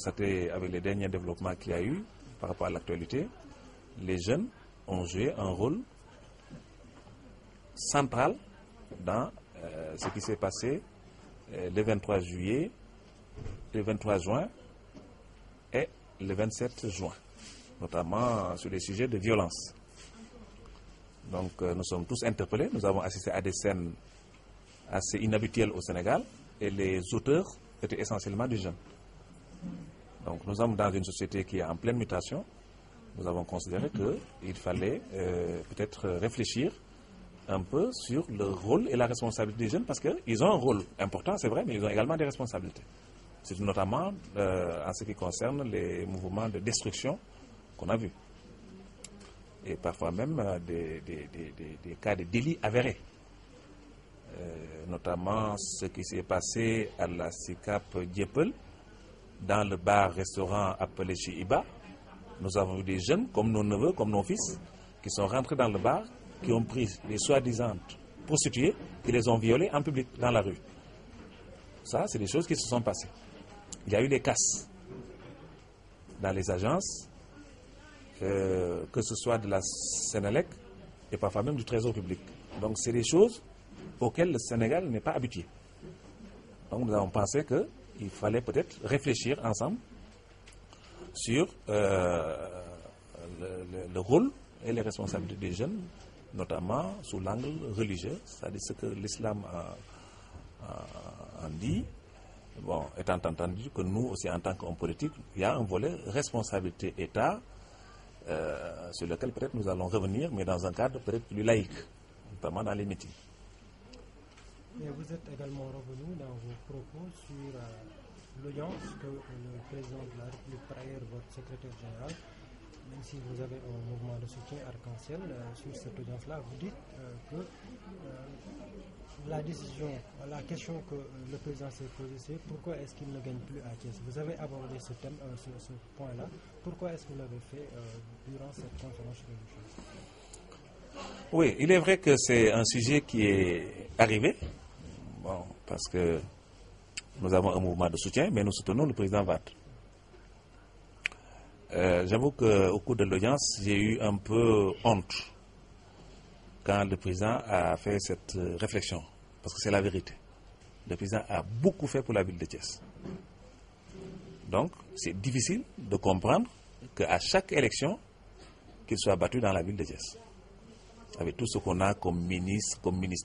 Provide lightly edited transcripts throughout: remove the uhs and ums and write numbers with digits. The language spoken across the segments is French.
constaté avec les derniers développements qu'il y a eu par rapport à l'actualité, les jeunes ont joué un rôle central dans ce qui s'est passé le 23 juillet, le 23 juin et le 27 juin, notamment sur les sujets de violence. Donc nous sommes tous interpellés, nous avons assisté à des scènes assez inhabituelles au Sénégal et les auteurs étaient essentiellement des jeunes. Donc nous sommes dans une société qui est en pleine mutation. Nous avons considéré qu'il fallait peut-être réfléchir un peu sur le rôle et la responsabilité des jeunes parce qu'ils ont un rôle important, c'est vrai, mais ils ont également des responsabilités. C'est notamment en ce qui concerne les mouvements de destruction qu'on a vus. Et parfois même des cas de délits avérés. Notamment ce qui s'est passé à la SICAP Dieppel, dans le bar-restaurant appelé chez Iba. Nous avons vu des jeunes, comme nos neveux, comme nos fils, qui sont rentrés dans le bar, qui ont pris les soi-disant prostituées, qui les ont violées en public, dans la rue. Ça, c'est des choses qui se sont passées. Il y a eu des casses dans les agences, que ce soit de la Sénélec et parfois même du Trésor public. Donc, c'est des choses auxquelles le Sénégal n'est pas habitué. Donc, nous avons pensé qu'il fallait peut-être réfléchir ensemble sur le rôle et les responsabilités des jeunes, notamment sous l'angle religieux, c'est-à-dire ce que l'islam en dit. Bon, étant entendu que nous aussi en tant qu'hommes politiques, il y a un volet responsabilité État sur lequel peut-être nous allons revenir, mais dans un cadre peut-être plus laïque, notamment dans les meetings. Mais vous êtes également revenu dans vos propos sur l'audience que le président de la République, par ailleurs votre secrétaire général, même si vous avez un mouvement de soutien arc-en-ciel, sur cette audience-là, vous dites que la décision, la question que le président s'est posée, c'est pourquoi est-ce qu'il ne gagne plus à Thiès. Vous avez abordé ce thème, ce point-là. Pourquoi est-ce que vous l'avez fait durant cette conférence religieuse? Oui, il est vrai que c'est un sujet qui est arrivé, bon, parce que nous avons un mouvement de soutien, mais nous soutenons le président Wade. J'avoue qu'au cours de l'audience, j'ai eu un peu honte quand le président a fait cette réflexion, parce que c'est la vérité. Le président a beaucoup fait pour la ville de Thiès. Donc, c'est difficile de comprendre qu'à chaque élection, qu'il soit battu dans la ville de Thiès. Avec tout ce qu'on a comme ministre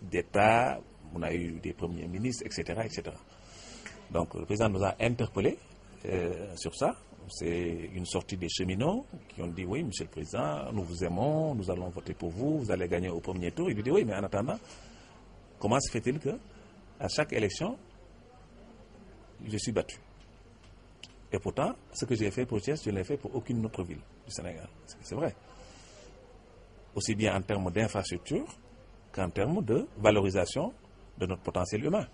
d'État, on a eu des premiers ministres, etc., etc. Donc, le président nous a interpellés sur ça. C'est une sortie des cheminots qui ont dit, oui, monsieur le président, nous vous aimons, nous allons voter pour vous, vous allez gagner au premier tour. Il lui dit, oui, mais en attendant, comment se fait-il que à chaque élection, je suis battu? Et pourtant, ce que j'ai fait pour Thiès, je ne l'ai fait pour aucune autre ville du Sénégal. C'est vrai. Aussi bien en termes d'infrastructure qu'en termes de valorisation de notre potentiel humain.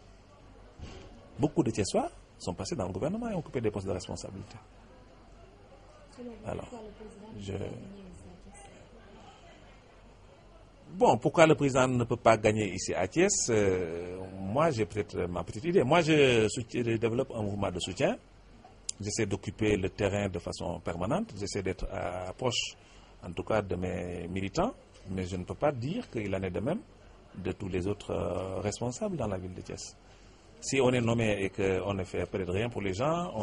Beaucoup de Thiessois sont passés dans le gouvernement et ont occupé des postes de responsabilité. Alors, bon, pourquoi le président ne peut pas gagner ici à Thiès? Moi, j'ai peut-être ma petite idée. Moi, je développe un mouvement de soutien. J'essaie d'occuper le terrain de façon permanente. J'essaie d'être proche, en tout cas, de mes militants. Mais je ne peux pas dire qu'il en est de même de tous les autres responsables dans la ville de Thiès. Si on est nommé et qu'on ne fait peut-être rien pour les gens,